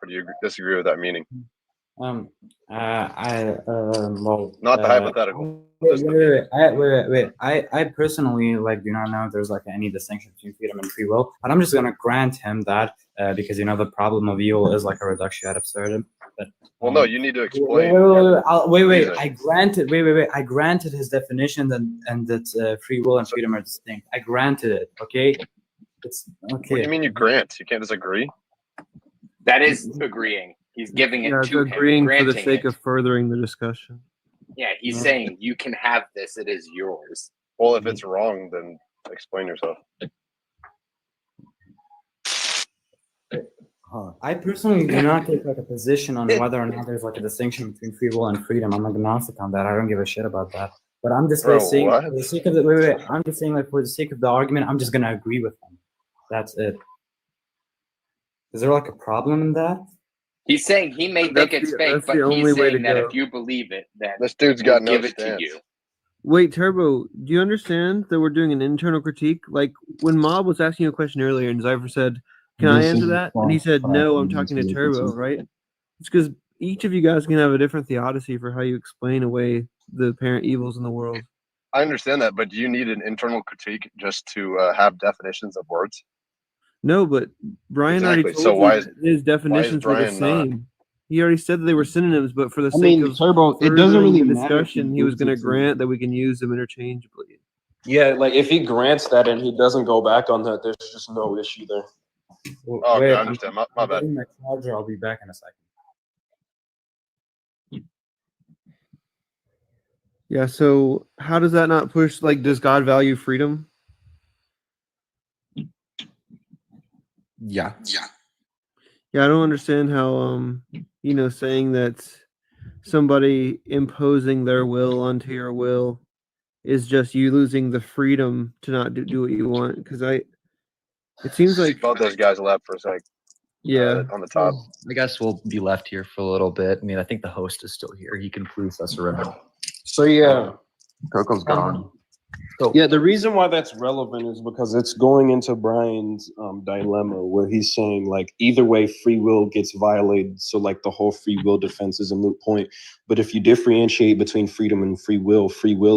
do you disagree with that meaning? Well, Not the hypothetical. wait. I personally do not know if there's any distinction between freedom and free will, but I'm just gonna grant him that because the problem of evil is a reduction ad absurdum. But well, no, you need to explain. Wait. I granted his definition and that free will and freedom are distinct. I granted it. Okay. It's okay. What do you mean you grant? You can't disagree. That is agreeing. He's giving it to agreeing him, for the sake of furthering the discussion. Yeah, he's saying you can have this. It is yours. Well, if it's wrong, then explain yourself. I personally do not take a position on whether or not there's a distinction between free will and freedom. I'm agnostic on that. I don't give a shit about that. But I'm just saying, for the sake of I'm just saying for the sake of the argument, I'm just gonna agree with him. That's it. Is there a problem in that? He's saying he may think it's fake, but he's saying that if you believe it, then this dude's got no give it stance. to you. Wait, Turbo, do you understand that we're doing an internal critique? Like when Mob was asking you a question earlier and Zypher said, "Can I answer that?" And he said, "No, I'm talking to Turbo," right? It's because each of you guys can have a different theodicy for how you explain away the apparent evils in the world. I understand that, but do you need an internal critique just to have definitions of words? No, but Brian already told you his definitions were the same. He already said that they were synonyms, but for the sake of Turbo, it doesn't really matter. Discussion, he was going to grant that we can use them interchangeably. Yeah, if he grants that and he doesn't go back on that, there's just no issue there. Okay, I understand. My bad. Getting my charger. I'll be back in a second. Yeah, so how does that not push, does God value freedom? Yeah. Yeah, I don't understand how, saying that somebody imposing their will onto your will is just you losing the freedom to not do what you want. Because it seems like both those guys left for a sec. Yeah. On the top. I guess we'll be left here for a little bit. I mean, I think the host is still here. He can please us around. So yeah, Coco's gone. So, yeah, the reason why that's relevant is because it's going into Brian's dilemma where he's saying either way free will gets violated, so the whole free will defense is a moot point. But if you differentiate between freedom and free will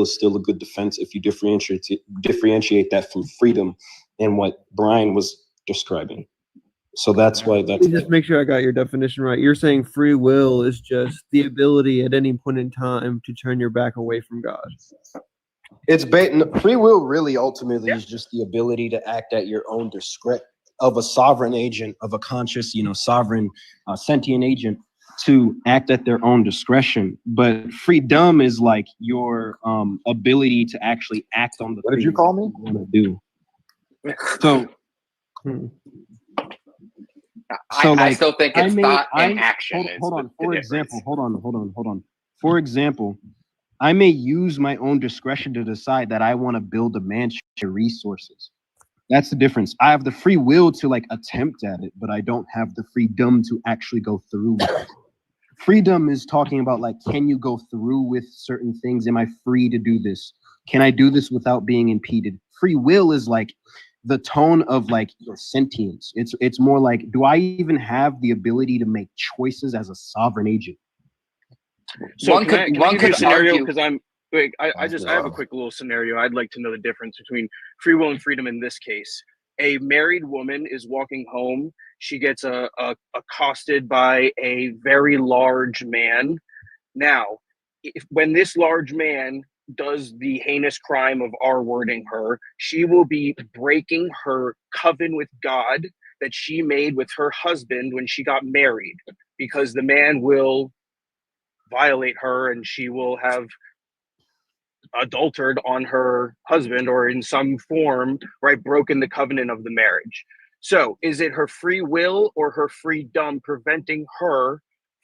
is still a good defense if you differentiate that from freedom and what Brian was describing. So that's why Let me just make sure I got your definition right. You're saying free will is just the ability at any point in time to turn your back away from God. It's free will really ultimately is just the ability to act at your own discretion of a sovereign agent, of a conscious, sovereign sentient agent to act at their own discretion. But freedom is your ability to actually act on the What did you call me? want to do. So I still think it's thought and action. Hold on. For example, I may use my own discretion to decide that I want to build a mansion resources. That's the difference. I have the free will to attempt at it, but I don't have the freedom to actually go through with it. Freedom is talking about can you go through with certain things? Am I free to do this? Can I do this without being impeded? Free will is the tone of your sentience. It's more do I even have the ability to make choices as a sovereign agent? So one could scenario because I have a quick little scenario. I'd like to know the difference between free will and freedom in this case. A married woman is walking home. She gets accosted by a very large man. Now, when this large man does the heinous crime of R-wording her, she will be breaking her covenant with God that she made with her husband when she got married, because the man will violate her and she will have adultered on her husband or in some form, right, broken the covenant of the marriage. So is it her free will or her freedom preventing her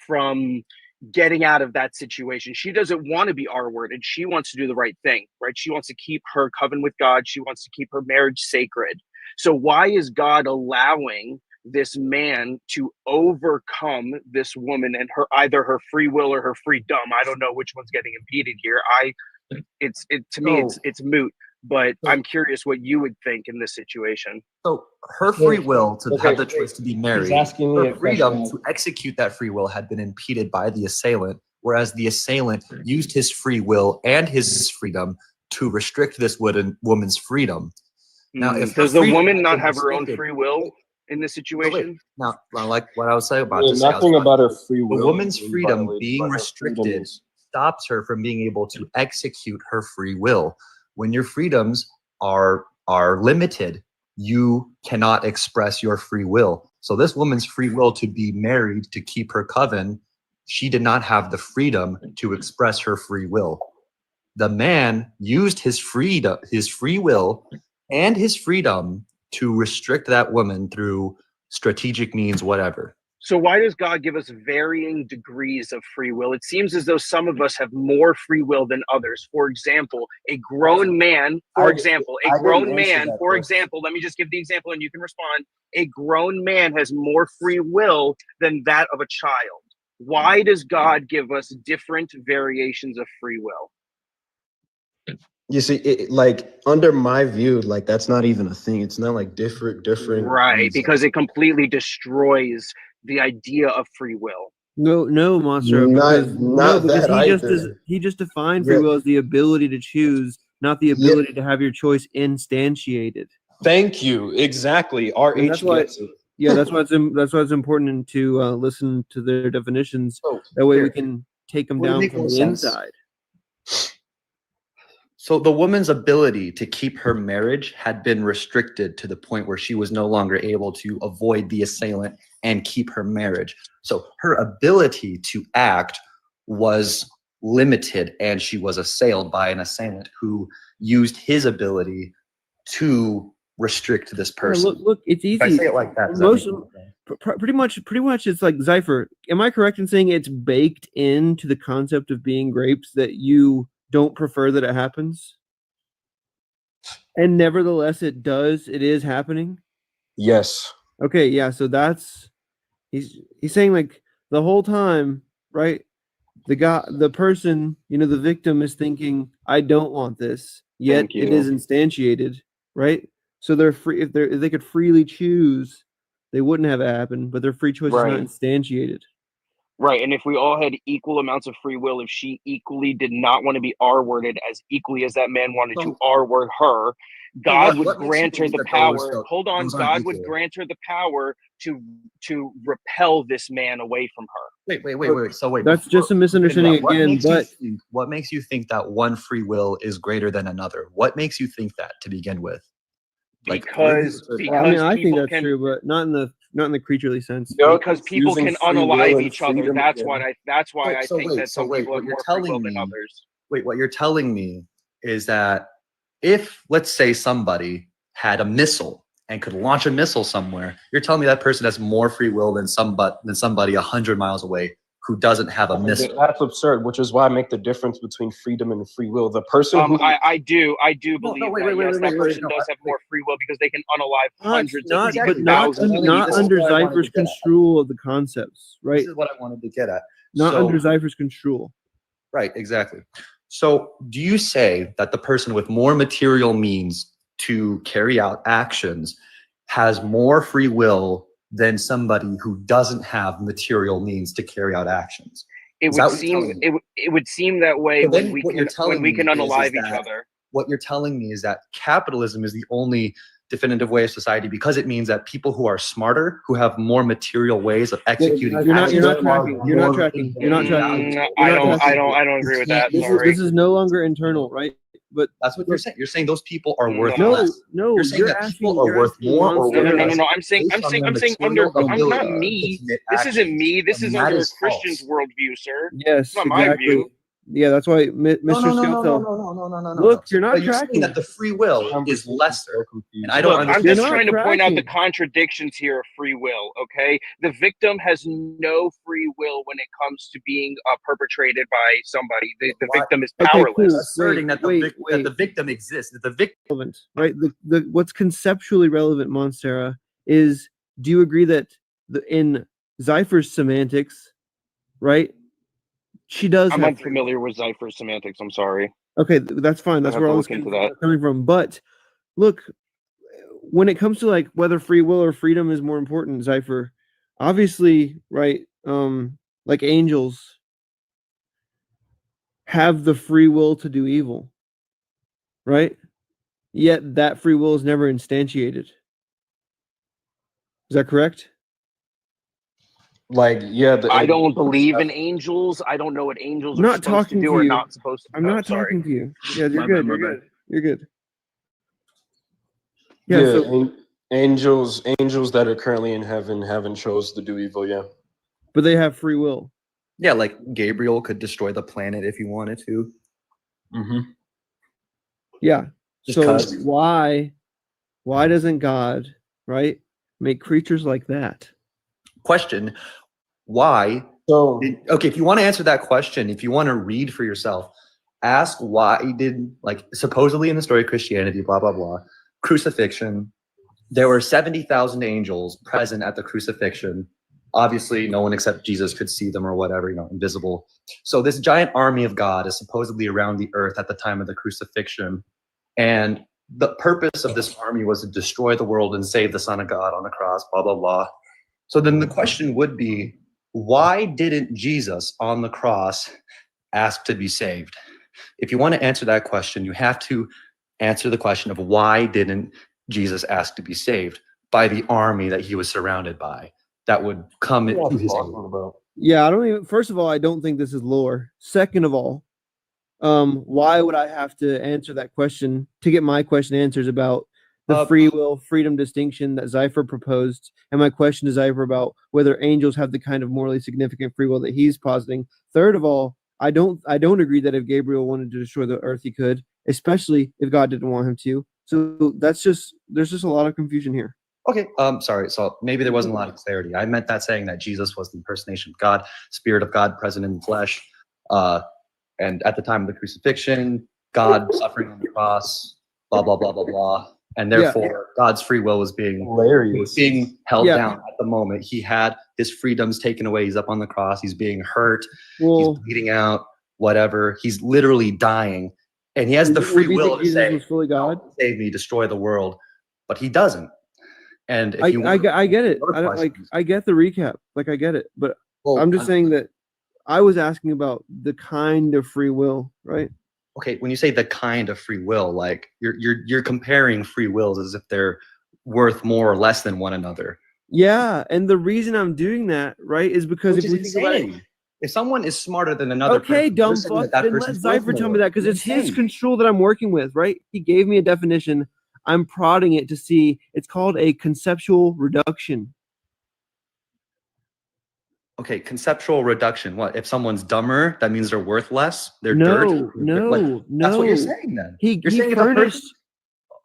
from getting out of that situation? She doesn't want to be R-worded. She wants to do the right thing, right? She wants to keep her covenant with God. She wants to keep her marriage sacred. So why is God allowing this man to overcome this woman and either her free will or her freedom? I don't know which one's getting impeded here. It's moot. but I'm curious what you would think in this situation. So her free will to have the choice to be married, asking me her freedom to execute that free will had been impeded by the assailant, whereas the assailant used his free will and his freedom to restrict this woman's freedom. Now, if does the woman not have her own free will in this situation? Now, like what I was saying about this, nothing about her free will. The woman's freedom being restricted stops her from being able to execute her free will. When your freedoms are limited, you cannot express your free will. So this woman's free will to be married, to keep her coven, she did not have the freedom to express her free will. The man used his free will and his freedom to restrict that woman through strategic means, whatever. So why does God give us varying degrees of free will? It seems as though some of us have more free will than others. For example, a grown man, let me just give the example and you can respond. A grown man has more free will than that of a child. Why does God give us different variations of free will? You see, like under my view, like that's not even a thing. It's not like different. Right, reasons. because it completely destroys the idea of free will. No, Monster. Because he just defined free will as the ability to choose, not the ability to have your choice instantiated. Thank you. Exactly. RH gets it. Yeah, that's why it's important to listen to their definitions. That way we can take them down from the inside. So the woman's ability to keep her marriage had been restricted to the point where she was no longer able to avoid the assailant and keep her marriage. So her ability to act was limited, and she was assailed by an assailant who used his ability to restrict this person. Yeah, look, it's easy. If I say it like that, pretty much it's like Zypher. Am I correct in saying it's baked into the concept of being grapes that you don't prefer that it happens? And nevertheless it is happening? Yes. Okay, yeah, so that's he's saying like the whole time, right? The person, the victim is thinking, I don't want this, yet it is instantiated, right? So they're free. If they could freely choose, they wouldn't have it happen, but their free choice is not instantiated. Right, and if we all had equal amounts of free will, if she equally did not want to be R-worded as equally as that man wanted to R-word her, God would grant her the power. Hold on, God would grant her the power to repel this man away from her. Wait. So wait. That's just a misunderstanding again. But what makes you think that one free will is greater than another? What makes you think that to begin with? Because I think that's true, but not in the creaturely sense. Because people can unalive each other. That's why I think that some people have more free will than others. Wait, what you're telling me is that if, let's say, somebody had a missile and could launch a missile somewhere, you're telling me that person has more free will than somebody 100 miles away who doesn't have a missile. That's absurd, which is why I make the difference between freedom and free will. The person I do believe that person does have more free will because they can unalive hundreds of people. But not under Zypher's construal of the concepts, right? This is what I wanted to get at. Not under Zypher's construal. Right, exactly. So do you say that the person with more material means to carry out actions has more free will than somebody who doesn't have material means to carry out actions? It would seem that way when we can unalive each other. What you're telling me is that capitalism is the only definitive way of society because it means that people who are smarter, who have more material ways of executing. You're not tracking. I don't agree with that. This is no longer internal, right? But that's what you're saying. You're saying those people are worth less. No, you're saying that people are worth more or worth less. No. I'm saying under. I'm not me. This isn't me. This is under a Christian's worldview, sir. Yes, it's not my view. Yeah, that's why Mr. No. Look, you're not you're tracking. saying that the free will is lesser, and I don't. understand. I'm just trying to point out the contradictions here of free will. Okay, the victim has no free will when it comes to being perpetrated by somebody. The victim is powerless. Asserting that the victim exists. That the victim, right? What's conceptually relevant, Monstera, is: do you agree that in Zypher's semantics, right? She does. I'm unfamiliar with Zypher's semantics. I'm sorry. Okay, that's fine. That's where all this is coming from. But look, when it comes to like whether free will or freedom is more important, Zypher, obviously, right? Like angels have the free will to do evil, right? Yet that free will is never instantiated. Is that correct? Like, yeah, I don't believe in angels. I don't know what angels are supposed to do or not supposed to do. I'm not talking to you. Yeah, you're good. You're good. You're good. Yeah, so angels that are currently in heaven haven't chose to do evil, yeah. But they have free will. Yeah, like Gabriel could destroy the planet if he wanted to. Mm-hmm. Yeah. So why doesn't God, right, make creatures like that? Question: why? So okay, if you want to answer that question, if you want to read for yourself, ask why did, like, supposedly in the story of Christianity, blah blah blah, crucifixion, there were 70,000 angels present at the crucifixion. Obviously, no one except Jesus could see them or whatever, invisible. So this giant army of God is supposedly around the earth at the time of the crucifixion. And the purpose of this army was to destroy the world and save the Son of God on the cross, blah, blah, blah. So then the question would be, why didn't Jesus on the cross ask to be saved? If you want to answer that question, you have to answer the question of why didn't Jesus ask to be saved by the army that he was surrounded by that would come into his aid. Yeah, I don't even. First of all, I don't think this is lore. Second of all, why would I have to answer that question to get my question answers about the free will freedom distinction that Zypher proposed? And my question to Zypher about whether angels have the kind of morally significant free will that he's positing. Third of all, I don't agree that if Gabriel wanted to destroy the earth, he could, especially if God didn't want him to. So there's just a lot of confusion here. Okay, sorry. So maybe there wasn't a lot of clarity. I meant that saying that Jesus was the impersonation of God, Spirit of God present in the flesh. And at the time of the crucifixion, God suffering on the cross, blah, blah, blah, blah, blah. And therefore, God's free will was being held down at the moment. He had his freedoms taken away. He's up on the cross. He's being hurt. He's bleeding out, whatever. He's literally dying. And he has the free will to say, save me, destroy the world. But he doesn't. And if I get it. I get the recap. Like, I get it. But I'm just saying that I was asking about the kind of free will, right? Okay, when you say the kind of free will, like you're comparing free wills as if they're worth more or less than one another. Yeah, and the reason I'm doing that, right, is because if we think about it, if someone is smarter than another person, dumb fuck, then let Zypher tell me that, because it's his control that I'm working with, right? He gave me a definition. I'm prodding it to see. It's called a conceptual reduction. Okay, conceptual reduction. What? If someone's dumber, that means they're worth less? They're dirt? No. That's what you're saying then. He furnished...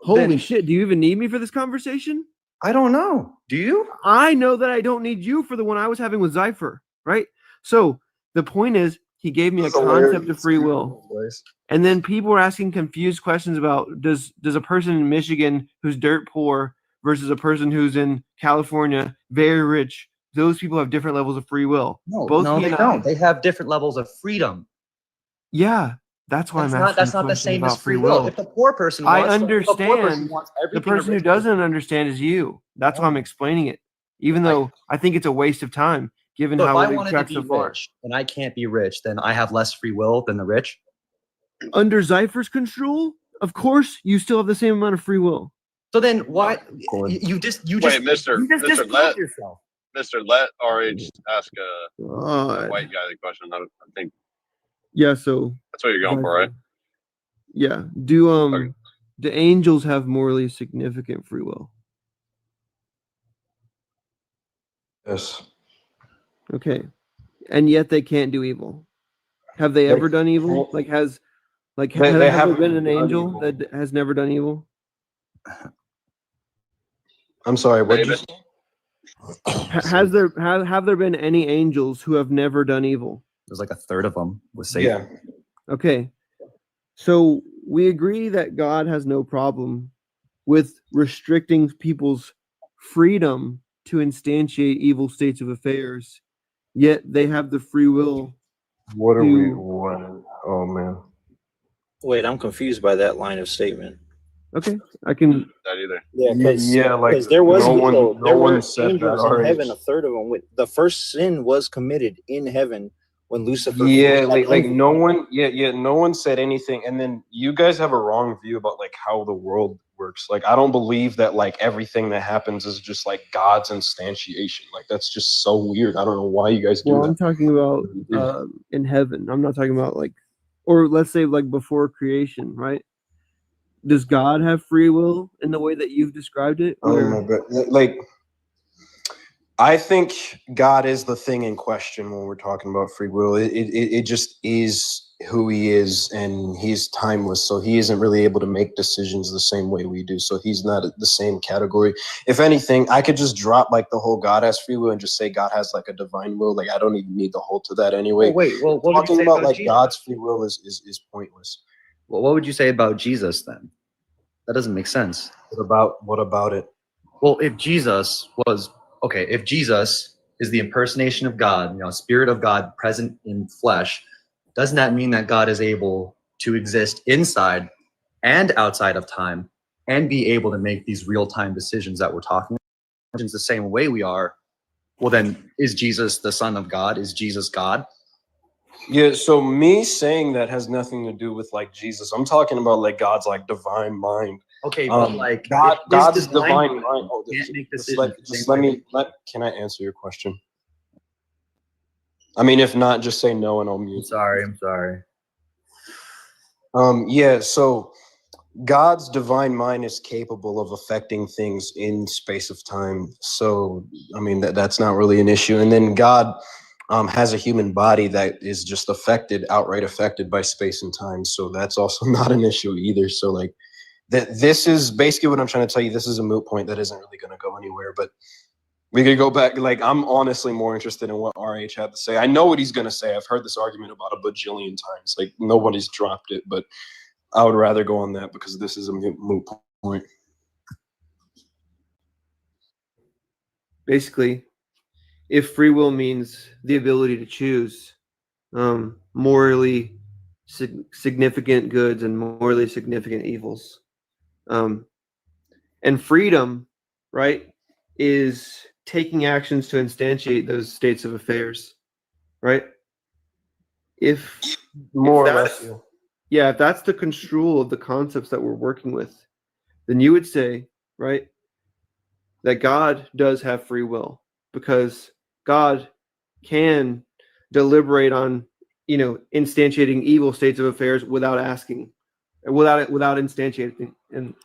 Holy shit, do you even need me for this conversation? I don't know. Do you? I know that I don't need you for the one I was having with Zypher, right? So the point is, he gave me a concept of free will. And then people were asking confused questions about, does a person in Michigan who's dirt poor versus a person who's in California very rich, those people have different levels of free will? No, they don't. They have different levels of freedom. Yeah, that's why I'm asking. That's not the same as free will. If the poor person wants, I understand. The person who doesn't understand is you. That's why I'm explaining it. Even though I think it's a waste of time, given how we've tracked so far. And I can't be rich, then I have less free will than the rich. Under Zypher's control, of course, you still have the same amount of free will. So then why you just Mister, let RH ask a white guy the question. I think. Yeah, so that's what you're going for, right? Yeah. Do angels have morally significant free will? Yes. Okay. And yet they can't do evil. Have they ever done evil? Like, has there been an angel that has never done evil? I'm sorry, what did you say? Have there been any angels who have never done evil? There's like a third of them with Satan. Yeah. Okay. So we agree that God has no problem with restricting people's freedom to instantiate evil states of affairs, yet they have the free will. What? Oh man. Wait, I'm confused by that line of statement. Okay, I can. That either. Yeah, because there was there were angels in heaven. A third of them. The first sin was committed in heaven when Lucifer. Yeah, like no one. Yeah, no one said anything. And then you guys have a wrong view about like how the world works. Like I don't believe that like everything that happens is just like God's instantiation. Like that's just so weird. I don't know why you guys do that. Well, I'm talking about in heaven. I'm not talking about like, or let's say like before creation, right? Does God have free will in the way that you've described it? Oh my God. Like, I think God is the thing in question when we're talking about free will. It just is who he is, and he's timeless. So he isn't really able to make decisions the same way we do. So he's not the same category. If anything, I could just drop like the whole God has free will and just say God has like a divine will. Like I don't even need to hold to that anyway. Well, what talking about like Jesus? God's free will is pointless. Well, what would you say about Jesus then? That doesn't make sense. What about it? Well, if Jesus is the impersonation of God, Spirit of God present in flesh, doesn't that mean that God is able to exist inside and outside of time and be able to make these real-time decisions that we're talking about the same way we are? Well, then is Jesus the Son of God? Is Jesus God? Yeah, so me saying that has nothing to do with like Jesus. I'm talking about like God's like divine mind. Okay, but like God's divine mind. Oh, can't make decisions. Can I answer your question? I mean, if not, just say no and I'll mute. I'm sorry. Yeah, so God's divine mind is capable of affecting things in space of time. So, I mean, that's not really an issue. And then God has a human body that is just outright affected by space and time. So that's also not an issue either. So like this is basically what I'm trying to tell you. This is a moot point that isn't really going to go anywhere, but we could go back. Like I'm honestly more interested in what RH had to say. I know what he's going to say. I've heard this argument about a bajillion times. Like nobody's dropped it, but I would rather go on that because this is a moot point. Basically, if free will means the ability to choose morally significant goods and morally significant evils, and freedom, right, is taking actions to instantiate those states of affairs, right? If more or less, yeah, if that's the construal of the concepts that we're working with, then you would say, right, that God does have free will because God can deliberate on, instantiating evil states of affairs without asking, without instantiating, and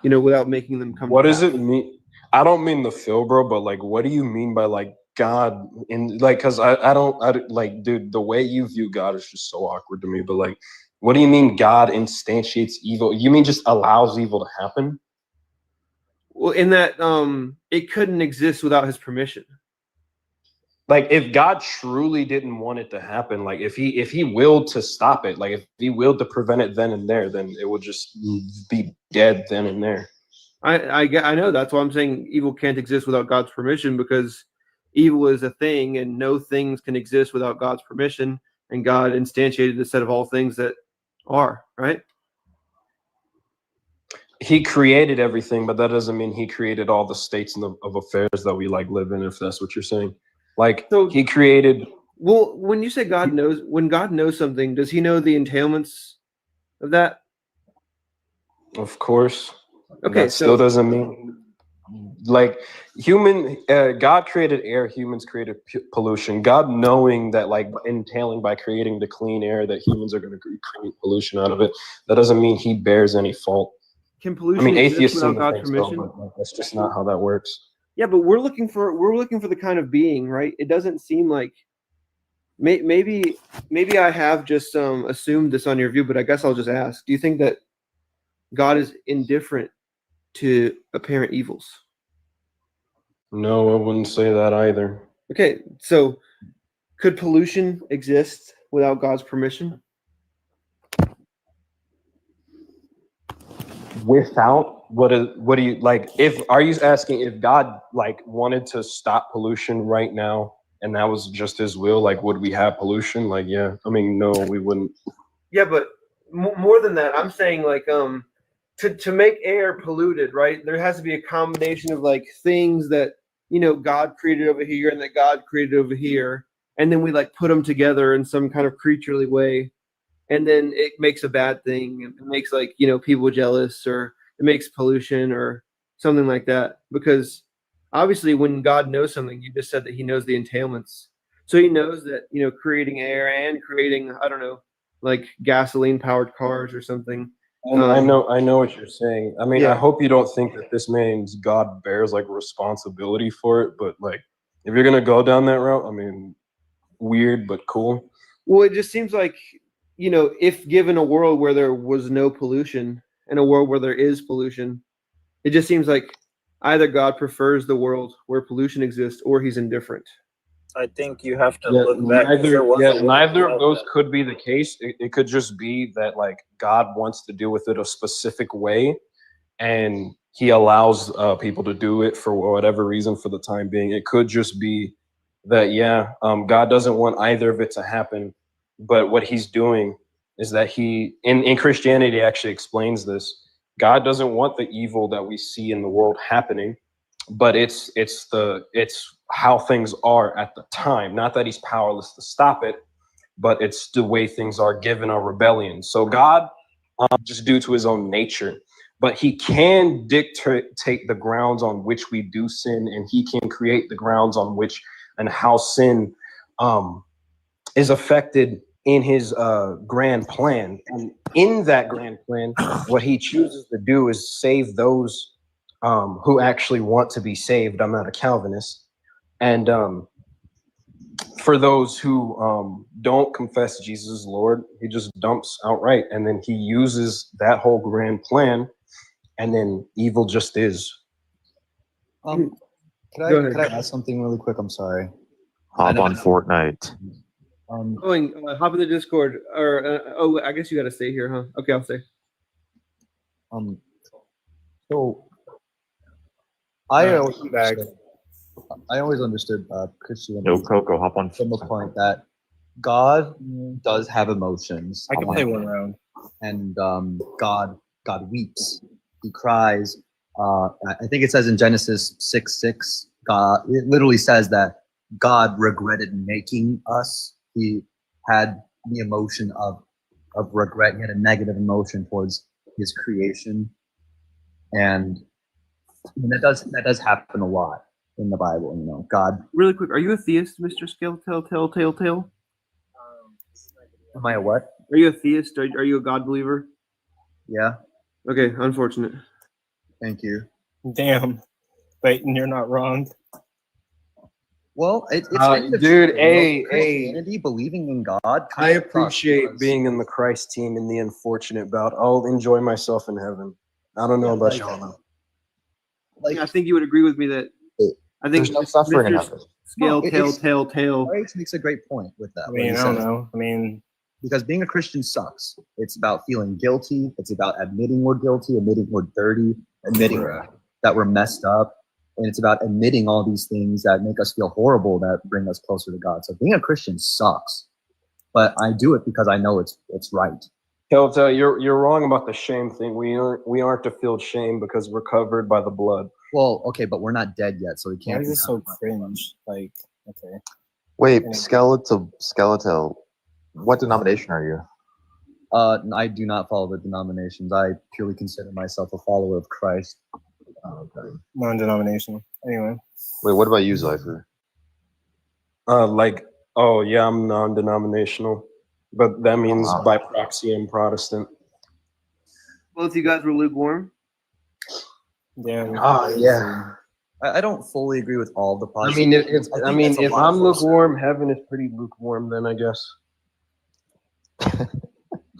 without making them come. What does it mean? I don't mean the feel, bro, but like, what do you mean by like God in like? Because I don't like, dude. The way you view God is just so awkward to me. But like, what do you mean God instantiates evil? You mean just allows evil to happen? Well, in that it couldn't exist without his permission. Like if God truly didn't want it to happen, like if he willed to stop it, like if he willed to prevent it then and there, then it would just be dead then and there. I know, that's why I'm saying evil can't exist without God's permission, because evil is a thing and no things can exist without God's permission, and God instantiated the set of all things that are, right? He created everything, but that doesn't mean he created all the states of affairs that we like live in, if that's what you're saying. Like, so he created. Well, when you say God knows, when God knows something, does he know the entailments of that? Of course. Okay, that still doesn't mean like God created air, humans created pollution. God knowing that, like, entailing by creating the clean air that humans are going to create pollution out of it, that doesn't mean he bears any fault. Can pollution exist without God's permission? So, but that's just not how that works. Yeah, but we're looking for the kind of being, right? It doesn't seem like maybe I have just assumed this on your view, but I guess I'll just ask: do you think that God is indifferent to apparent evils? No, I wouldn't say that either. Okay, so could pollution exist without God's permission? Without what do you like? Are you asking if God like wanted to stop pollution right now and that was just his will? Like, would we have pollution? Like, yeah. I mean, no, we wouldn't. Yeah, but more than that, I'm saying like to make air polluted, right? There has to be a combination of like things that God created over here and that God created over here, and then we like put them together in some kind of creaturely way, and then it makes a bad thing. It makes like people jealous, or it makes pollution or something like that. Because obviously, when God knows something, you just said that He knows the entailments. So He knows that creating air and creating, I don't know, like gasoline powered cars or something. I know what you're saying. I mean, I hope you don't think that this means God bears like responsibility for it, but like if you're gonna go down that route, I mean, weird but cool. Well, it just seems like if given a world where there was no pollution and a world where there is pollution, it just seems like either God prefers the world where pollution exists or He's indifferent. I think you have to look back. Neither of those could be the case. It could just be that like God wants to deal with it a specific way, and He allows people to do it for whatever reason for the time being. It could just be that God doesn't want either of it to happen, but what He's doing is that He in Christianity actually explains this. God doesn't want the evil that we see in the world happening, but it's how things are at the time. Not that He's powerless to stop it, but it's the way things are given a rebellion. So God, just due to His own nature, but He can dictate the grounds on which we do sin, and He can create the grounds on which and how sin is affected in His grand plan. And in that grand plan, what He chooses to do is save those who actually want to be saved. I'm not a Calvinist. And for those who don't confess Jesus as Lord, He just dumps outright. And then He uses that whole grand plan, and then evil just is. Could I ask something really quick? I'm sorry. Hop on Fortnite. Hop in the Discord, or I guess you got to stay here, huh? Okay, I'll stay. So I always understood Christianity. No, Coco, hop on. From the point that God does have emotions. I can play one round. And God weeps. He cries. I think it says in Genesis 6:6, God, it literally says that God regretted making us. He had the emotion of regret. He had a negative emotion towards His creation, and that does happen a lot in the Bible. God. Really quick, are you a theist, Mr. Telltale? Am I a what? Are you a theist? Are you a God believer? Yeah. Okay, unfortunate. Thank you. Damn, but you're not wrong. Well, it's dude, Christianity, believing in God. I appreciate being in the Christ team in the unfortunate bout. I'll enjoy myself in heaven. I don't know about y'all. I think you would agree with me that I think there's no suffering in heaven. Telltale makes a great point with that. I mean, I don't know. I mean, because being a Christian sucks. It's about feeling guilty. It's about admitting we're guilty, admitting we're dirty, admitting that we're messed up. And it's about admitting all these things that make us feel horrible, that bring us closer to God. So being a Christian sucks, but I do it because I know it's right. Telltale, you're wrong about the shame thing. We aren't to feel shame because we're covered by the blood. Well, okay, but we're not dead yet, so we can't. Why is this so cringe? Like, okay. Wait, Skeletal. What denomination are you? I do not follow the denominations. I purely consider myself a follower of Christ. Okay. Non-denominational. Anyway. Wait, what about you, Zypher? I'm non-denominational, but that means by proxy I'm Protestant. Both you guys were lukewarm. Yeah. Yeah. I don't fully agree with all the Protestants. If I'm lukewarm, heaven is pretty lukewarm. Then I guess.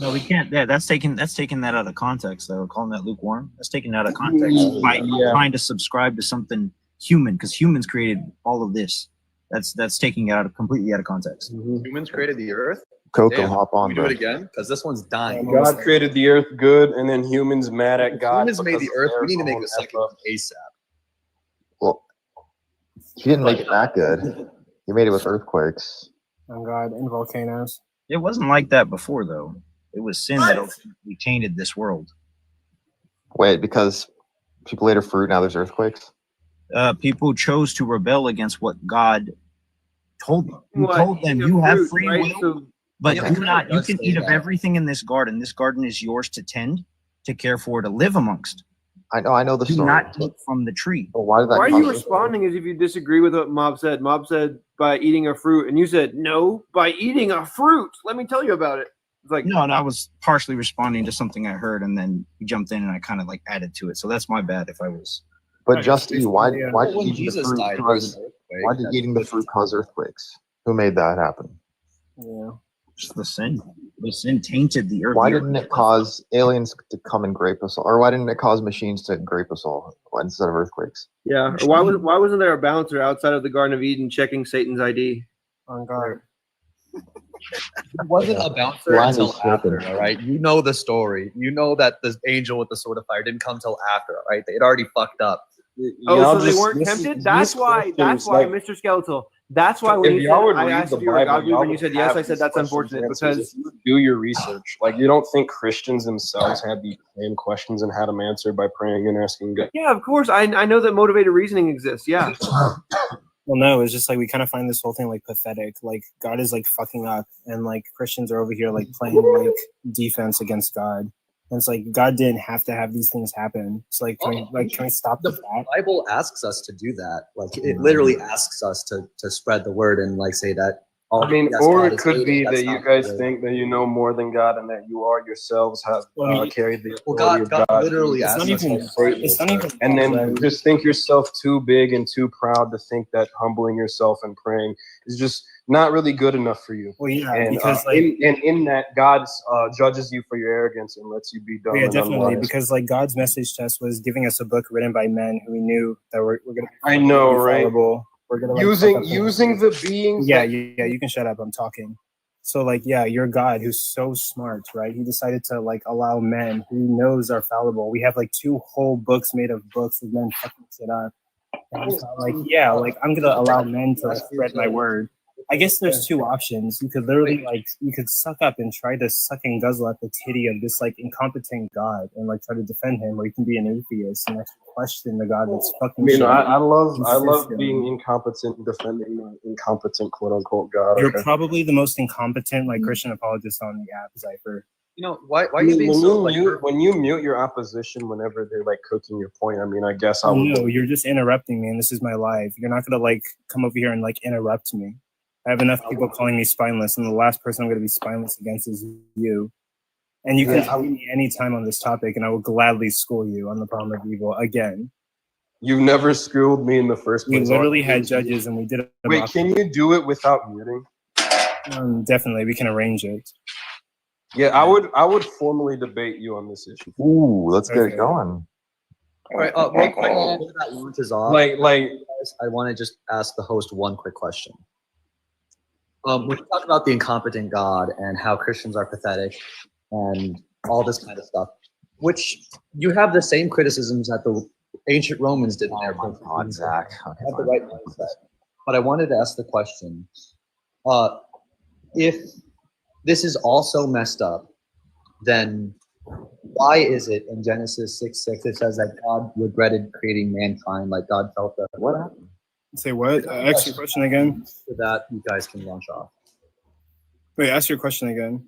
No, we can't. That's taking that out of context, though. Calling that lukewarm, that's taken out of context by trying to subscribe to something human, because humans created all of this. That's taking it completely out of context. Mm-hmm. Humans created the earth. Coco, hop on. Can we do it again? Because this one's dying. God created the earth good, and then humans mad at God. Humans made the earth. We need to make a second ASAP. Well, He didn't make it that good. He made it with earthquakes. Oh God, and volcanoes. It wasn't like that before, though. It was sin that ultimately tainted this world. Wait, because people ate a fruit, now there's earthquakes? People chose to rebel against what God told them. He told them, you have free will, but do not, you can eat of everything in this garden. This garden is yours to tend, to care for, to live amongst. I know the story. Do not eat from the tree. But why are you responding as if you disagree with what Mob said? Mob said by eating a fruit, and you said no, by eating a fruit. Let me tell you about it. It's like no, and I was partially responding to something I heard, and then you jumped in, and I kind of like added to it. So that's my bad if I was. But Justy, why did eating the fruit cause earthquakes? Who made that happen? Yeah, just the sin. The sin tainted the earth. Why didn't it cause aliens to come and grape us all? Or why didn't it cause machines to grape us all instead of earthquakes? Yeah. Or why wasn't there a bouncer outside of the Garden of Eden checking Satan's ID on God? It wasn't a bouncer until after, all right? You know the story. You know that the angel with the sword of fire didn't come till after, all right? They'd already fucked up. So they weren't tempted? That's why, Mr. Skeletal. That's why when I asked if you were a God believer and you said yes, I said that's unfortunate because do your research. Like, you don't think Christians themselves had the same questions and had them answered by praying and asking God? Yeah, of course. I know that motivated reasoning exists. Yeah. Well, no, it's just like we kind of find this whole thing like pathetic. Like God is like fucking up, and like Christians are over here like playing like defense against God. And it's like God didn't have to have these things happen. It's like can we stop the Bible asks us to do that. Like it literally asks us to spread the word and like say that. Or it could be that you guys think that you know more than God and that you are yourselves have carried the authority of God. Literally asks us. And then just think yourself too big and too proud to think that humbling yourself and praying is just not really good enough for you. Well, yeah, and, because in that God judges you for your arrogance and lets you be dumb. Yeah, and definitely, unwise. because like God's message to us was giving us a book written by men who we knew that we're gonna. I know, right? We're gonna using the beings. Yeah, you can shut up. I'm talking. So like, yeah, your God who's so smart, right? He decided to like allow men who he knows are fallible. We have like 2 whole books made of books of men fucking shit up. And he's not like, yeah, like I'm gonna allow men to like spread my word. I guess there's 2 options. You could literally you could suck up and try to suck and guzzle at the titty of this like incompetent God and like try to defend him, or you can be an atheist and actually question the God that's fucking. I love being incompetent and defending my incompetent quote unquote God. You're probably the most incompetent like Christian apologist on the app, Zypher. You know why are you being so when you mute your opposition whenever they're like cooking your point? I mean, I guess I would. No, you're just interrupting me, and this is my live. You're not gonna like come over here and like interrupt me. I have enough people calling me spineless, and the last person I'm going to be spineless against is you. And you can tell me any time on this topic, and I will gladly school you on the problem of evil again. You've never schooled me in the first place. We literally had judges, and we did it. Wait, can you do it without muting? Definitely, we can arrange it. Yeah, I would formally debate you on this issue. Ooh, let's get it going. All right, real quick, before that launches off, I want to just ask the host one quick question. When you talk about the incompetent God and how Christians are pathetic and all this kind of stuff, which you have the same criticisms that the ancient Romans did in their book. Zach. Okay, have the right mindset. But I wanted to ask the question, if this is also messed up, then why is it in Genesis 6:6 it says that God regretted creating mankind, like God felt that? What happened? Say what? Ask your question again. So that you guys can launch off. Wait, ask your question again.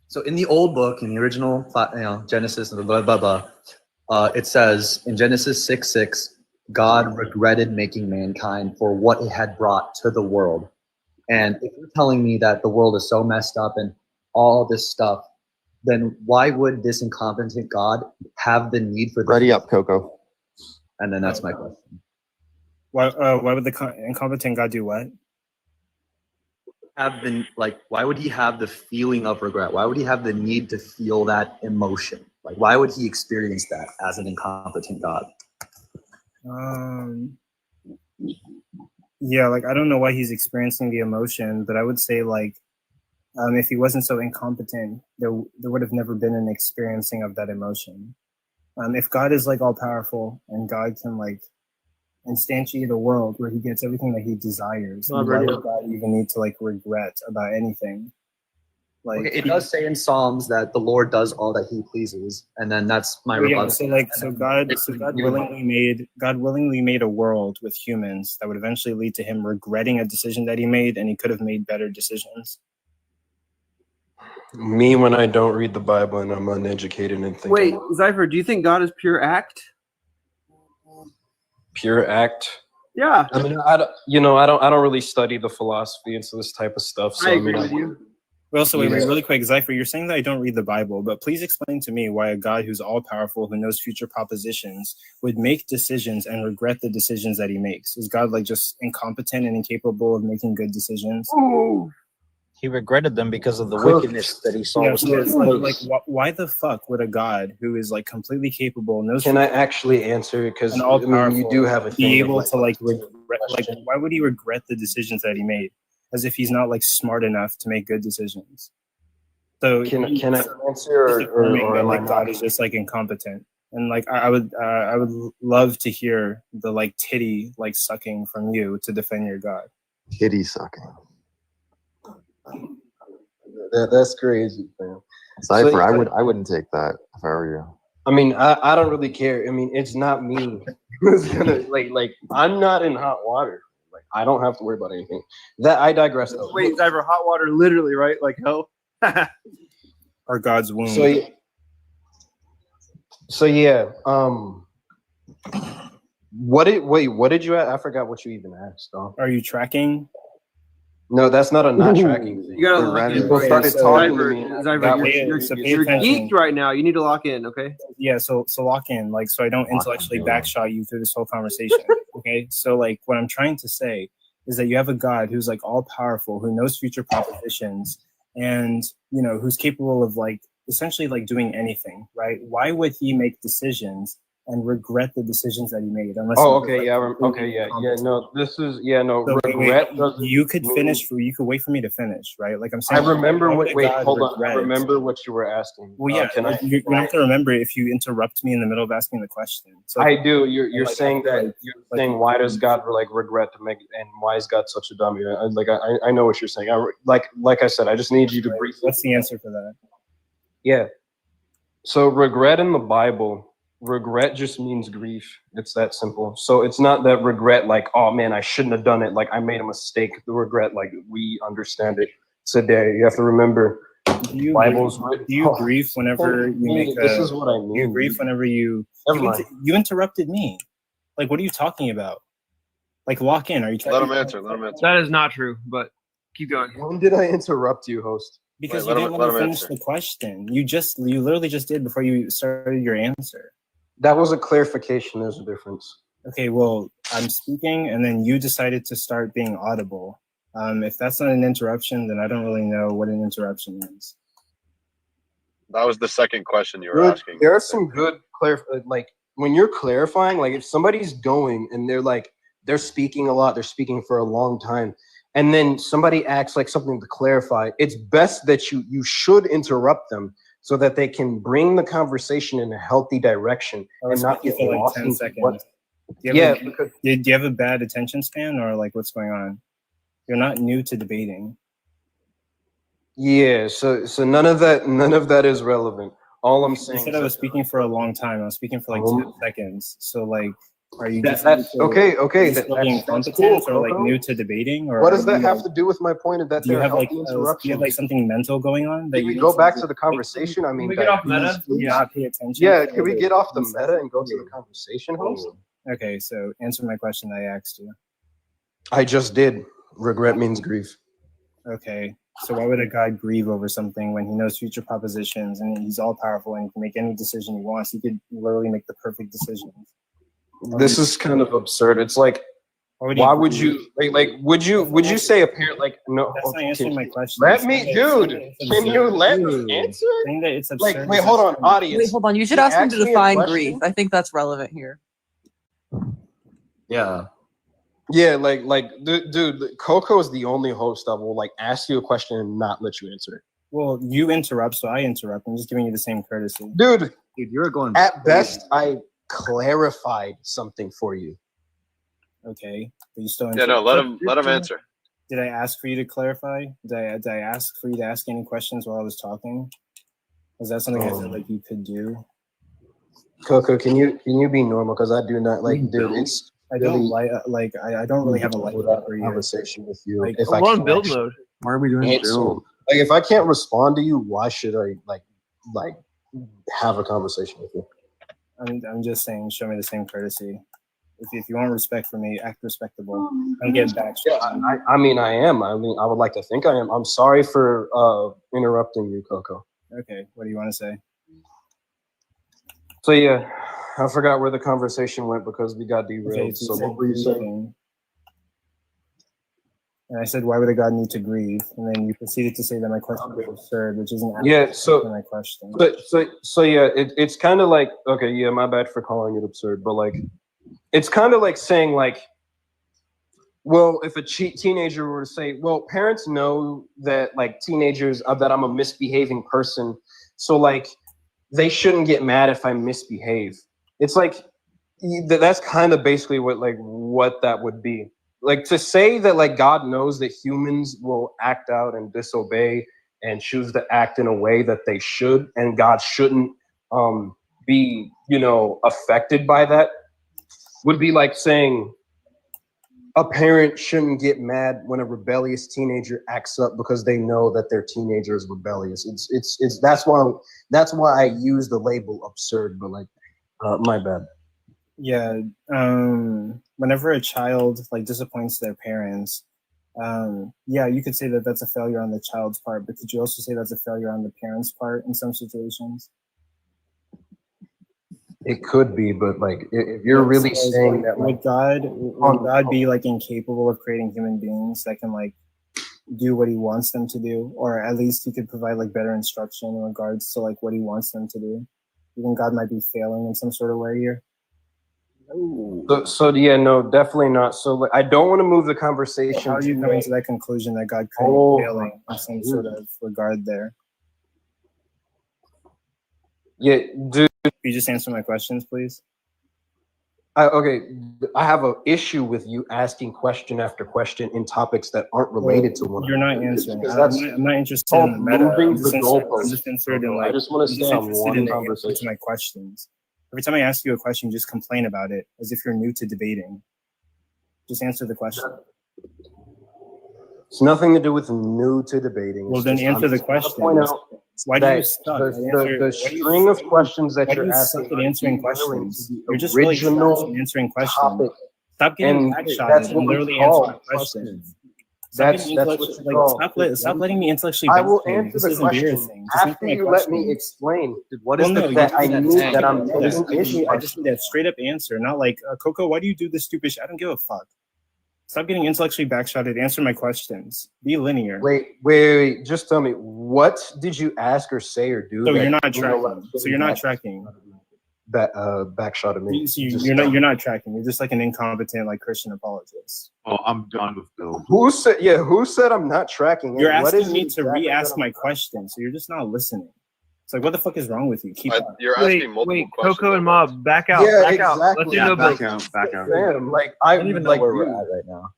So in the old book, in the original, Genesis, blah, blah, blah, it says in Genesis 6:6, God regretted making mankind for what it had brought to the world. And if you're telling me that the world is so messed up and all this stuff, then why would this incompetent God have the need for this? Ready up, Coco. And then that's my question. Why would the incompetent God do what? Why would he have the feeling of regret? Why would he have the need to feel that emotion? Like, why would he experience that as an incompetent God? Yeah, like I don't know why he's experiencing the emotion, but I would say like if he wasn't so incompetent, there would have never been an experiencing of that emotion. If God is like all powerful and God can like instantiate a world where he gets everything that he desires, why would God even need to like regret about anything? Like it does say in Psalms that the Lord does all that He pleases, and then that's my rebuttal. God willingly made a world with humans that would eventually lead to Him regretting a decision that He made, and He could have made better decisions. Me, when I don't read the Bible and I'm uneducated and think. Wait, Zypher, do you think God is pure act? Pure act. Yeah. I mean, I don't really study the philosophy and so this type of stuff. So I agree with you. Well, so wait, really quick, Zypher, you're saying that I don't read the Bible, but please explain to me why a God who's all powerful, who knows future propositions, would make decisions and regret the decisions that He makes. Is God like just incompetent and incapable of making good decisions? Ooh. He regretted them because of the wickedness that he saw. Why the fuck would a God who is like completely capable, knows? Can I actually answer? Because I mean, you do have a thing. Be able to like regret, like why would He regret the decisions that He made, as if He's not like smart enough to make good decisions? So can I answer, or like God is just like incompetent? And like I would love to hear the like titty like sucking from you to defend your God. Titty sucking. That's crazy, man. Zypher, so, I wouldn't take that if I were you. I mean, I don't really care. I mean, it's not me who's gonna like I'm not in hot water. Like I don't have to worry about anything. That I digress though. Wait, Zypher, hot water, literally, right? Like hell. Or God's womb. So yeah. What did you ask? I forgot what you even asked, though. Are you tracking? No, that's not a not tracking thing. You gotta lock in. People started talking to me. You're geeked right now. You need to lock in, okay? Yeah, so lock in, like, so I don't intellectually backshot you through this whole conversation. Okay, so like what I'm trying to say is that you have a God who's like all powerful, who knows future propositions, and you know who's capable of like essentially like doing anything, right? Why would He make decisions and regret the decisions that He made? Unless regret. You could finish. You could wait for me to finish, right? Like I'm saying. I remember what. Wait, hold on. I remember what you were asking. Well, yeah. You have to remember if you interrupt me in the middle of asking the question. So I do. You're saying that. You're saying why does God like regret to make, and why is God such a dummy? Like I know what you're saying. Like I said, I just need you to briefly. What's the answer for that? Yeah. So regret in the Bible. Regret just means grief. It's that simple. So it's not that regret like, oh man, I shouldn't have done it. Like I made a mistake. The regret, like we understand it today. You have to remember. Do you grieve whenever you make this is what I mean. You grieve whenever you interrupted me. Like, what are you talking about? Like, lock in. Are you trying let him answer? Let him answer. That is not true, but keep going. When did I interrupt you, host? Because you didn't want to finish the question. You literally just did before you started your answer. That was a clarification. There's a difference. Okay, well, I'm speaking, and then you decided to start being audible. If that's not an interruption, then I don't really know what an interruption is. That was the second question you were asking. There are some good like when you're clarifying, like if somebody's going and they're speaking a lot, they're speaking for a long time, and then somebody acts like something to clarify, it's best that you should interrupt them so that they can bring the conversation in a healthy direction and not get lost in 10 seconds. Do you have a bad attention span, or like what's going on? You're not new to debating. Yeah, so none of that is relevant. All I'm saying. You said I was speaking for a long time. I was speaking for like 10 seconds. So like, are you that's okay? That's cool, or like new to debating, or what does that have to do with my point? That do you have like something mental going on? Can we go back to the conversation? I mean, can we get off meta? Not pay attention. Yeah, can we get off the meta and go to the conversation, host? Okay, so answer my question I asked you. I just did. Regret means grief. Okay, so why would a God grieve over something when He knows future propositions and He's all powerful and He can make any decision He wants? He could literally make the perfect decisions. This is kind of absurd. It's like, why would you would you say a parent like no? That's not answering my question. Let me, dude. Can you let me answer? It's absurd. Like, wait, hold on, audience. Wait, hold on. You should ask him to define grief. I think that's relevant here. Yeah. Yeah, dude, Coco is the only host that will like ask you a question and not let you answer it. Well, you interrupt, so I interrupt. I'm just giving you the same courtesy. Dude, you're going. At best, I clarified something for you. Okay, but you still let him answer. Did I ask for you to clarify? Did I ask for you to ask any questions while I was talking? Was that something I felt like you could do? Coco, can you be normal? Because I do not like, dude. It's I don't like I don't really have a conversation with you. Like, If I'm I on can't build actually mode. Why are we doing answer, build? like if I can't respond to you, why should I like have a conversation with you? I'm just saying, show me the same courtesy. If you want respect for me, act respectable. I'm getting back. Yeah, I mean, I am. I mean, I would like to think I am. I'm sorry for interrupting you, Coco. Okay, what do you want to say? So yeah, I forgot where the conversation went because we got derailed. Okay, so what were you saying? And I said, why would a God need to grieve? And then you proceeded to say that my question was absurd, which isn't my question. So yeah, it's kind of like, okay, yeah, my bad for calling it absurd, but like, it's kind of like saying like, well, if a teenager were to say, well, parents know that like teenagers that I'm a misbehaving person, so like they shouldn't get mad if I misbehave. It's like that's kind of basically what that would be. Like to say that like God knows that humans will act out and disobey and choose to act in a way that they should, and God shouldn't be, affected by that, would be like saying a parent shouldn't get mad when a rebellious teenager acts up because they know that their teenager is rebellious. It's that's why I use the label absurd, but like my bad. Yeah, whenever a child like disappoints their parents, yeah, you could say that that's a failure on the child's part, but could you also say that's a failure on the parent's part in some situations? It could be, but like if you're really saying that, would God be like incapable of creating human beings that can like do what he wants them to do, or at least he could provide like better instruction in regards to like what he wants them to do? You think God might be failing in some sort of way here? So yeah, no, definitely not. So like, I don't want to move the conversation. How are you coming to that conclusion that God could be failing in some sort of regard there? Yeah, dude. Can you just answer my questions, please? Okay, I have an issue with you asking question after question in topics that aren't related to one. You're not answering. I'm not interested in the meta. I'm just interested in like. I just want to stay on one conversation. To my questions. Every time I ask you a question, you just complain about it as if you're new to debating. Just answer the question. It's nothing to do with new to debating. Well, then answer the question. Why do you suck? The string of questions that you're asking at answering questions. You're just really answering questions. Stop getting backshotted and literally answering questions. That's what stop letting me intellectually. I will answer the question after you let me explain. What is that? I need that I'm I just need that straight up answer, not like Coco. Why do you do this stupid shit? I don't give a fuck. Stop getting intellectually backshotted. Answer my questions. Be linear. Wait. Just tell me, what did you ask or say or do? So you're not tracking. So you're not tracking. Backshotted me. So you're not tracking. You're just like an incompetent like Christian apologist. Oh, I'm done with Bill. Who said I'm not tracking? You're asking me to re-ask my question, so you're just not listening. It's like, what the fuck is wrong with you? Keep on. You're asking multiple questions. Coco and Mob, back out. Yeah, back exactly. out. Let's do no back out. Damn, like I don't even know where we're at right now.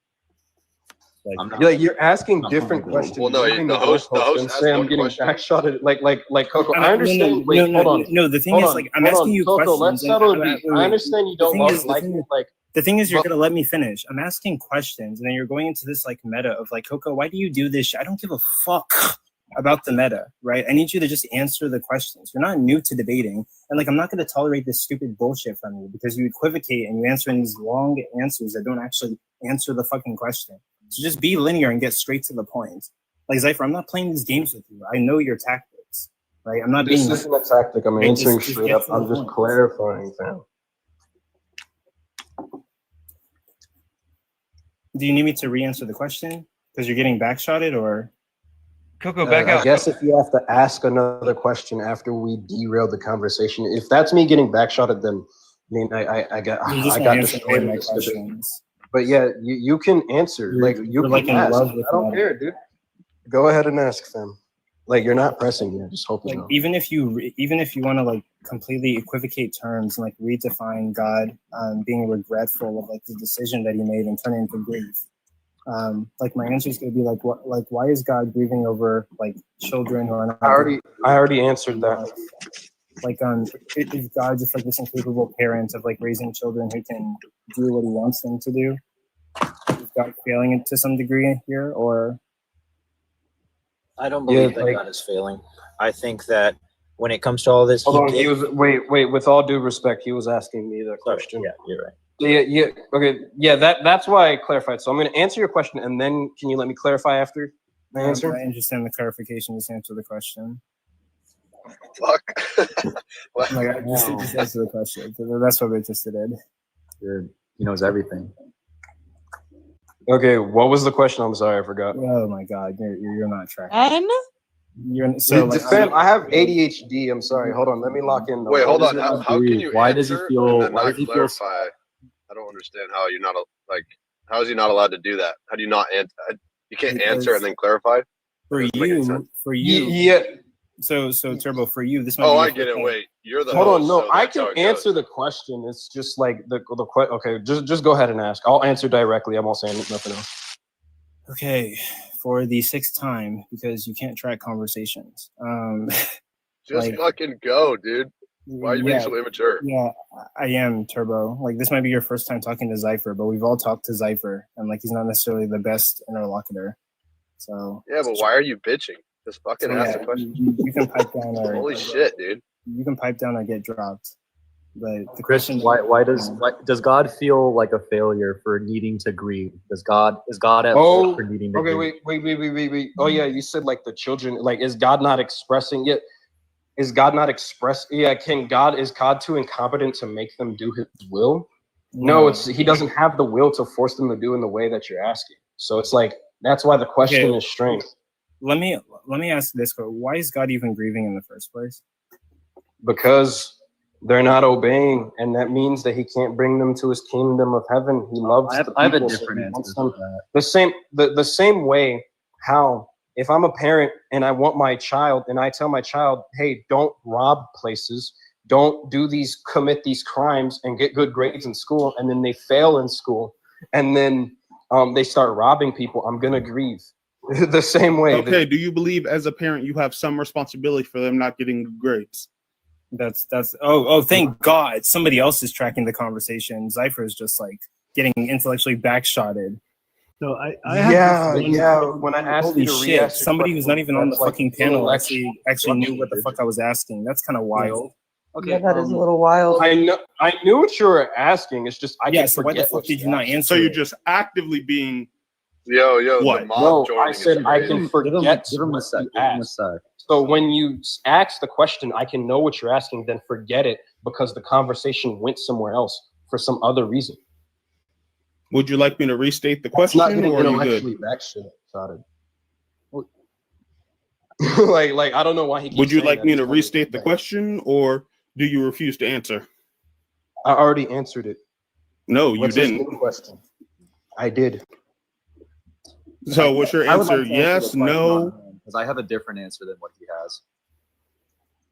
You're asking different questions. Well, no, the host I'm getting backshotted. Like Coco. I understand. Hold on. No, the thing is, like, I'm asking you questions. Let's settle it. I understand you don't like it. Like, the thing is, you're gonna let me finish. I'm asking questions, and then you're going into this like meta of like, Coco, why do you do this shit? I don't give a fuck about the meta, right? I need you to just answer the questions. You're not new to debating, and like, I'm not gonna tolerate this stupid bullshit from you because you equivocate and you answer in these long answers that don't actually answer the fucking question. So just be linear and get straight to the point. Like, Zypher, I'm not playing these games with you. I know your tactics, right? I'm not being. This isn't a tactic. I'm answering straight up. I'm just clarifying, fam. Do you need me to re-answer the question because you're getting backshotted, or? Coco, back out. I guess if you have to ask another question after we derail the conversation, if that's me getting backshotted, then I mean I got destroyed my questions. But yeah, you can answer. You can ask. I don't care, dude. Go ahead and ask, fam. Like, you're not pressing me. I just hope you know. Even if you want to like completely equivocate terms and like redefine God being regretful of like the decision that he made and turn it into grief, Like my answer is going to be like, what, like, why is God grieving over like children who are not? I already answered that. Like, is God just like this incapable parent of like raising children who can do what He wants them to do? Is God failing it to some degree here, or? I don't believe that God is failing. I think that when it comes to all this, he was wait. With all due respect, he was asking me the question. Yeah, you're right. Yeah. Okay. Yeah. That's why I clarified. So I'm going to answer your question, and then can you let me clarify after my answer? I'm not interested in the clarification. Just answer the question. Fuck. Like, just answer the question. That's what I'm interested in. He knows everything. Okay. What was the question? I'm sorry, I forgot. Oh my God, you're not tracking. You're so like, Sam, I have ADHD. I'm sorry. Hold on. Let me lock in. Wait, hold on. How can you? Why does he feel? Why does he feel? I don't understand how you're not like. How is he not allowed to do that? How do you not answer? You can't answer and then clarify. For you. Yeah. So Turbo, for you, this might Oh, be I get it. Wait, you're the hold host, on. No, so I can answer the question. It's just like the question. Okay, just go ahead and ask. I'll answer directly. I won't say nothing else. Okay, for the 6th time, because you can't track conversations. Just like, fucking go, dude. Why are you being so immature? Yeah, I am, Turbo. Like, this might be your first time talking to Zypher, but we've all talked to Zypher, and like he's not necessarily the best interlocutor. So yeah, but why are you bitching? Just fucking ask the question. You can pipe down or holy shit, dude. You can pipe down or get dropped. But the Christian, why does God feel like a failure for needing to grieve? Is God at fault for needing to grieve? Wait. Oh yeah, you said like the children. Like, is God not expressing it? Is God not express? Yeah, is God too incompetent to make them do His will? No, He doesn't have the will to force them to do in the way that you're asking. So it's like that's why the question is strange. Let me ask this: why is God even grieving in the first place? Because they're not obeying, and that means that He can't bring them to His kingdom of heaven. He loves the people. I have a different answer to that. The same way how if I'm a parent and I want my child and I tell my child, hey, don't rob places, don't commit these crimes and get good grades in school, and then they fail in school, and then they start robbing people, I'm gonna grieve. The same way. Okay, do you believe as a parent you have some responsibility for them not getting good grades? That's thank God somebody else is tracking the conversation. Zypher is just like getting intellectually backshotted. So when I asked holy you to shit, somebody who's not even on the fucking panel actually knew what the fuck I was asking. That's kind of wild. Okay, yeah, that is a little wild. I knew what you were asking. It's just I can so forget. Why the fuck did you not answer? So you're just actively being what? The mob I said I can forget. Give him a sec. So when you ask the question, I can know what you're asking, then forget it because the conversation went somewhere else for some other reason. Would you like me to restate the question, or are you good? like I don't know why he keeps Would you saying like that. me to restate the question, or do you refuse to answer? I already answered it. No, you didn't. Question. I did. So what's your answer? Yes, no? Because I have a different answer than what he has.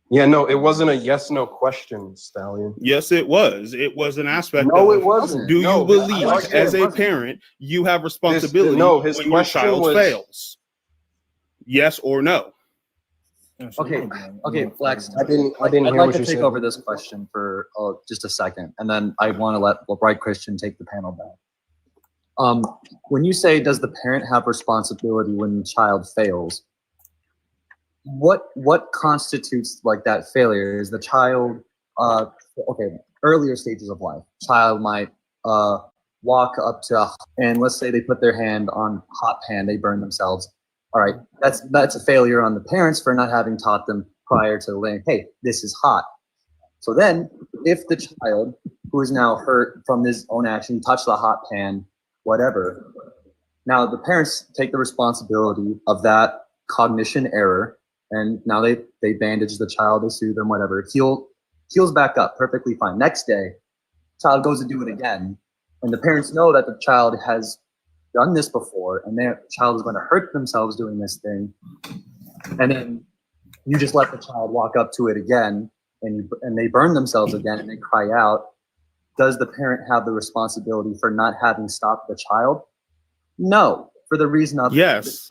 Yeah, no, it wasn't a yes/no question, Stallion. Yes, it was. It was an aspect of No, it wasn't. Do you believe, as a parent, you have responsibility when your child fails? Yes or no? Okay, Flex. I didn't I'd hear like what to you take said. over this question for just a second, and then I want to let Bright Christian take the panel back. When you say, does the parent have responsibility when the child fails? What constitutes like that failure? Is the child earlier stages of life? Child might walk up to and let's say they put their hand on hot pan, they burn themselves. All right, that's a failure on the parents for not having taught them prior to laying, hey, this is hot. So then, if the child who is now hurt from his own action touched the hot pan, whatever, now the parents take the responsibility of that cognition error, and now they bandage the child, they soothe them, whatever. Heals back up perfectly fine. Next day, child goes to do it again, and the parents know that the child has done this before, and their child is going to hurt themselves doing this thing, and then you just let the child walk up to it again, and they burn themselves again, and they cry out. Does the parent have the responsibility for not having stopped the child? No, for the reason of yes,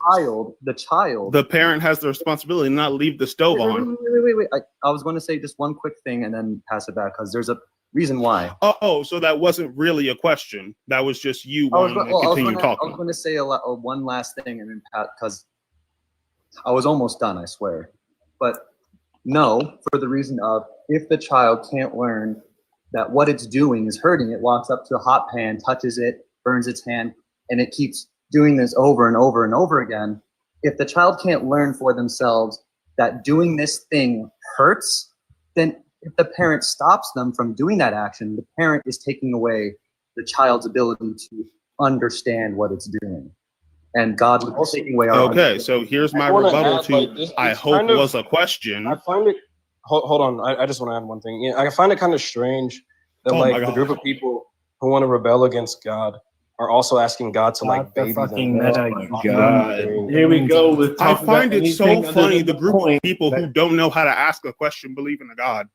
the child. The parent has the responsibility to not leave the stove on. Wait. I was going to say just one quick thing and then pass it back because there's a reason why. Oh, so that wasn't really a question. That was just you wanting to continue talking. I was going to say one last thing and then because I was almost done, I swear. But no, for the reason of if the child can't learn that what it's doing is hurting it, walks up to a hot pan, touches it, burns its hand, and it keeps doing this over and over and over again. If the child can't learn for themselves that doing this thing hurts, then if the parent stops them from doing that action, the parent is taking away the child's ability to understand what it's doing. And God is taking away our Okay, so here's my rebuttal to I hope was a question. I find it hold on, I just want to add one thing. Yeah, I find it kind of strange that the group of people who want to rebel against God are also asking God to baby them. God. Here we go with. I find it so funny the group of people who don't know how to ask a question believe in a God.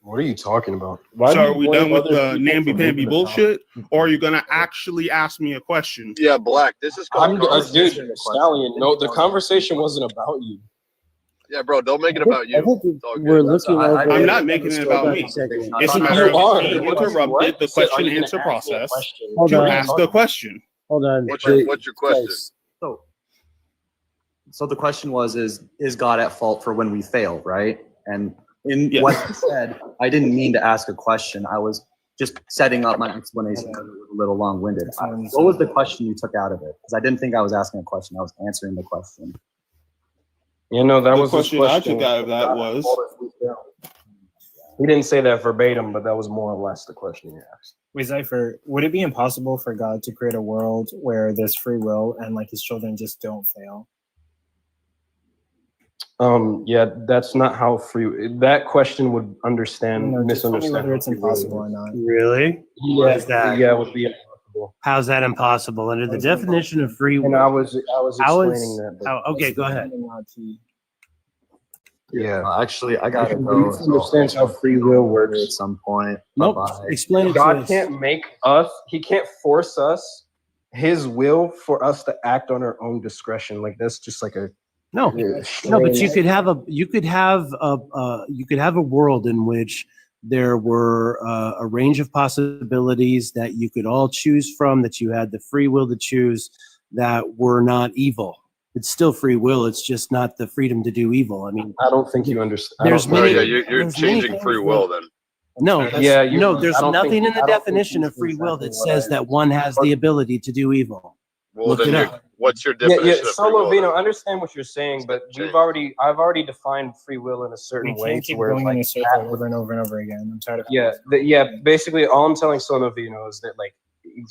What are you talking about? So are we done with the namby-pamby bullshit? Or are you going to actually ask me a question? Yeah, Black, this is called dude, Stallion, no, the conversation wasn't about you. Yeah, bro, don't make it about you. We're looking over. I'm not making it about me. It's a matter of being interrupted the question and answer process to ask the question. Hold on. What's your question? So the question was, is God at fault for when we fail, right? And in what you said, I didn't mean to ask a question. I was just setting up my explanation because it was a little long-winded. What was the question you took out of it? Because I didn't think I was asking a question. I was answering the question. You know, that was the question I took out of that was. He didn't say that verbatim, but that was more or less the question he asked. Wait, Zypher, would it be impossible for God to create a world where there's free will and his children just don't fail? Yeah, that's not how that question would misunderstand whether it's impossible or not. Really? Yeah, it would be impossible. How's that impossible? Under the definition of free will. And I was explaining that. Okay, go ahead. Yeah, actually, I gotta go. Understands how free will works at some point. Nope. Explain it to God us. can't make us. He can't force us. His will for us to act on our own discretion. That's just no, but you could have a world in which there were a range of possibilities that you could all choose from, that you had the free will to choose, that were not evil. It's still free will. It's just not the freedom to do evil. I mean, I don't think you understand. You're changing free will then. No, there's nothing in the definition of free will that says that one has the ability to do evil. Well, then what's your definition of free will? Vino, I understand what you're saying, but I've already defined free will in a certain way. Can't keep going in a circle over and over and over again. I'm tired of basically, all I'm telling Vino is that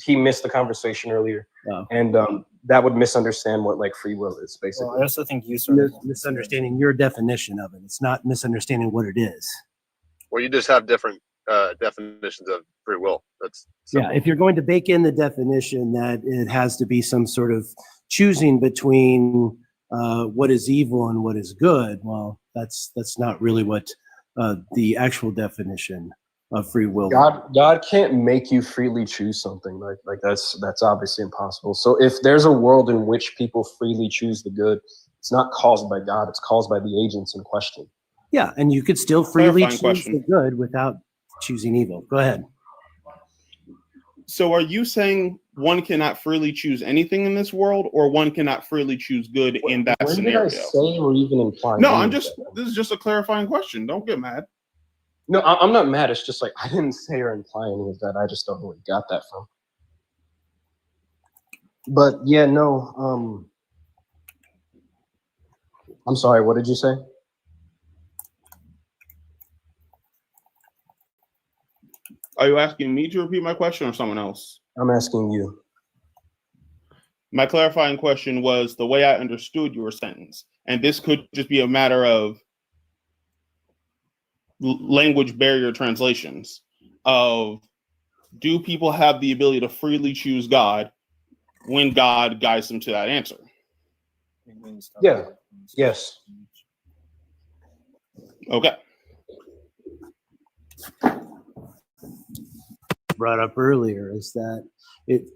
he missed the conversation earlier, and that would misunderstand what free will is. Basically, I also think you sort of misunderstanding your definition of it. It's not misunderstanding what it is. Well, you just have different definitions of free will. That's simple. If you're going to bake in the definition that it has to be some sort of choosing between what is evil and what is good, well, that's not really what the actual definition of free will. God can't make you freely choose something that's obviously impossible. So if there's a world in which people freely choose the good, it's not caused by God. It's caused by the agents in question. Yeah, and you could still freely choose the good without choosing evil. Go ahead. So are you saying one cannot freely choose anything in this world, or one cannot freely choose good in that scenario? Did I say or even imply? No, this is just a clarifying question. Don't get mad. No, I'm not mad. It's just I didn't say or imply any of that. I just don't know where you got that from. But yeah, no. I'm sorry. What did you say? Are you asking me to repeat my question or someone else? I'm asking you. My clarifying question was the way I understood your sentence. And this could just be a matter of language barrier translations of, do people have the ability to freely choose God when God guides them to that answer? Yeah. Yes. Okay. brought up earlier, is that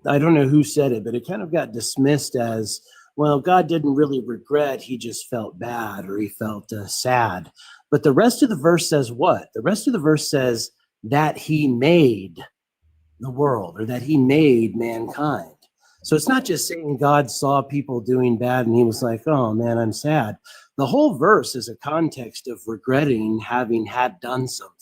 I don't know who said it, but it kind of got dismissed as, well, God didn't really regret, he just felt bad or he felt sad. But the rest of the verse says what? The rest of the verse says that he made the world, or that he made mankind. So it's not just saying God saw people doing bad and he was like, oh man, I'm sad. The whole verse is a context of regretting having had done something.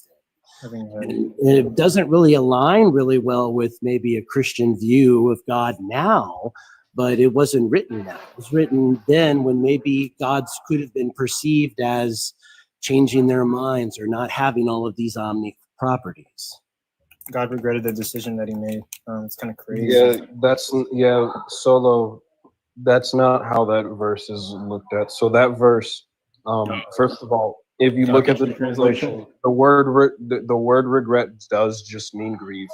And it doesn't really align really well with maybe a Christian view of God now, but it wasn't written now. It was written then when maybe God's could have been perceived as changing their minds or not having all of these omni properties. God regretted the decision that he made. It's kind of crazy. Solo. That's not how that verse is looked at. So that verse, first of all, if you look at the translation, the word regret does just mean grieve.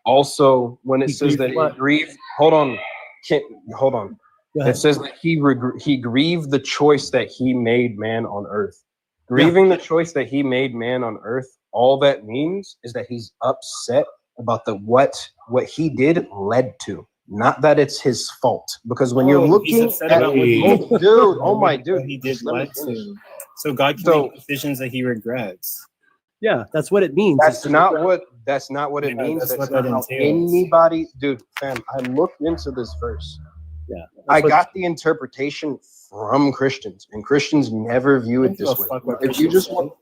Also, when it says that he grieved, hold on. It says that he grieved the choice that he made man on earth. Grieving the choice that he made man on earth, all that means is that he's upset about what he did led to. Not that it's his fault, because when you're looking at what he did led to. So God can make decisions that he regrets. Yeah, that's what it means. That's not what it means. That's not how anybody, dude, fam. I looked into this verse. Yeah, I got the interpretation from Christians, and Christians never view it this way. If you just want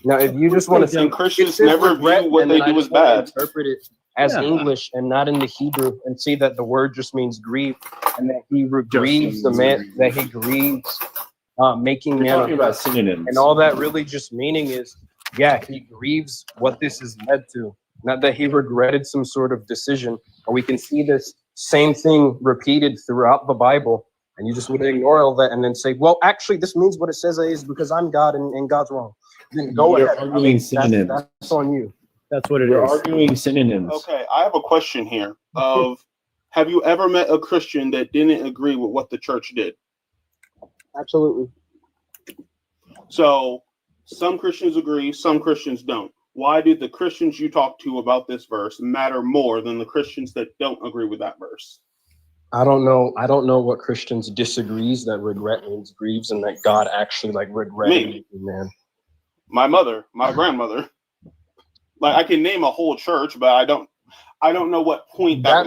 to think Christians never view what they do as bad. Interpret it as English and not in the Hebrew, and see that the word just means grieve, and that he grieves the man, that he grieves making man. Talking about synonyms, and all that really just meaning is, yeah, he grieves what this has led to, not that he regretted some sort of decision. And we can see this same thing repeated throughout the Bible, and you just would ignore all that and then say, well, actually, this means what it says it is because I'm God and God's wrong. Then go ahead. Arguing synonyms. That's on you. That's what it We're is. arguing synonyms. Okay, I have a question here. Have you ever met a Christian that didn't agree with what the church did? Absolutely. So some Christians agree, some Christians don't. Why do the Christians you talk to about this verse matter more than the Christians that don't agree with that verse? I don't know what Christians disagrees that regret means grieves, and that God actually regretted man. My mother, my grandmother. Like, I can name a whole church, but I don't know what point that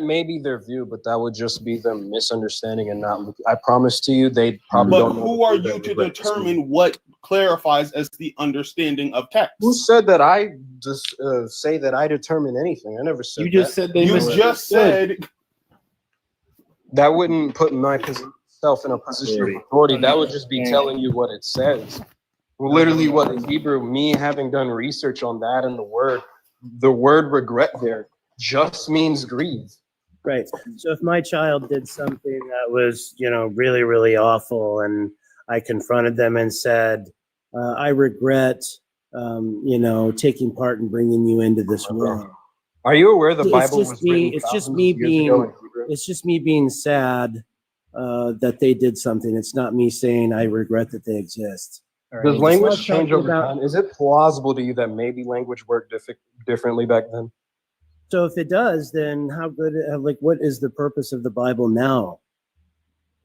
may be their view, but that would just be them misunderstanding and not. I promise to you, they probably don't know. But who are you to determine what clarifies as the understanding of text? Who said that I just say that I determine anything? I never said. You just said they. You just said that wouldn't put myself in a position of authority. That would just be telling you what it says. Literally, what the Hebrew, me having done research on that and the word regret there just means grieve. Right. So if my child did something that was, really, really awful, and I confronted them and said, I regret, taking part in bringing you into this world. Are you aware the Bible was written it's just me being sad that they did something. It's not me saying I regret that they exist. Does language change over time? Is it plausible to you that maybe language worked differently back then? So if it does, then how good? What is the purpose of the Bible now?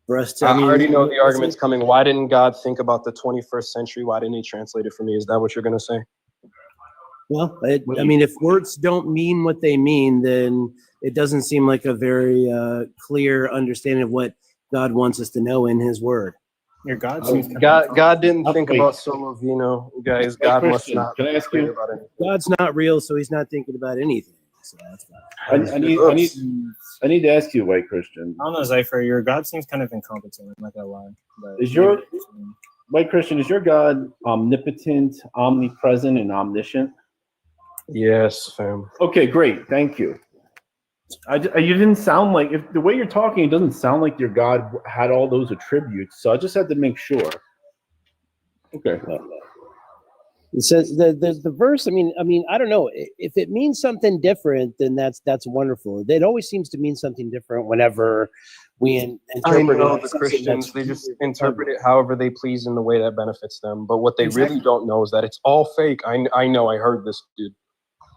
For us to, I already know the argument's coming. Why didn't God think about the 21st century? Why didn't he translate it for me? Is that what you're going to say? Well, if words don't mean what they mean, then it doesn't seem like a very clear understanding of what God wants us to know in his word. Your God didn't think about Solovino, guys. God must not. Can I ask you? About anything. God's not real, so he's not thinking about anything. So that's fine. I need to ask you, white Christian. I don't know, Zypher. Your God seems kind of incompetent. I'm not gonna lie. Is your white Christian? Is your God omnipotent, omnipresent, and omniscient? Yes, fam. Okay, great. Thank you. You didn't sound like, if the way you're talking, it doesn't sound like your God had all those attributes. So I just had to make sure. Okay. It says the verse. I mean, I don't know if it means something different. Then that's wonderful. It always seems to mean something different whenever we interpret it. The Christians, they just interpret it however they please in the way that benefits them. But what they really don't know is that it's all fake. I know. I heard this, dude.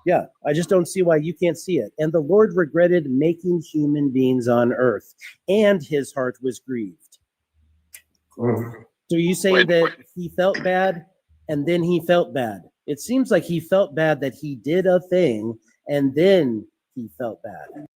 Yeah, I just don't see why you can't see it. And the Lord regretted making human beings on earth, and his heart was grieved. So you saying that he felt bad and then he felt bad? It seems like he felt bad that he did a thing and then he felt bad.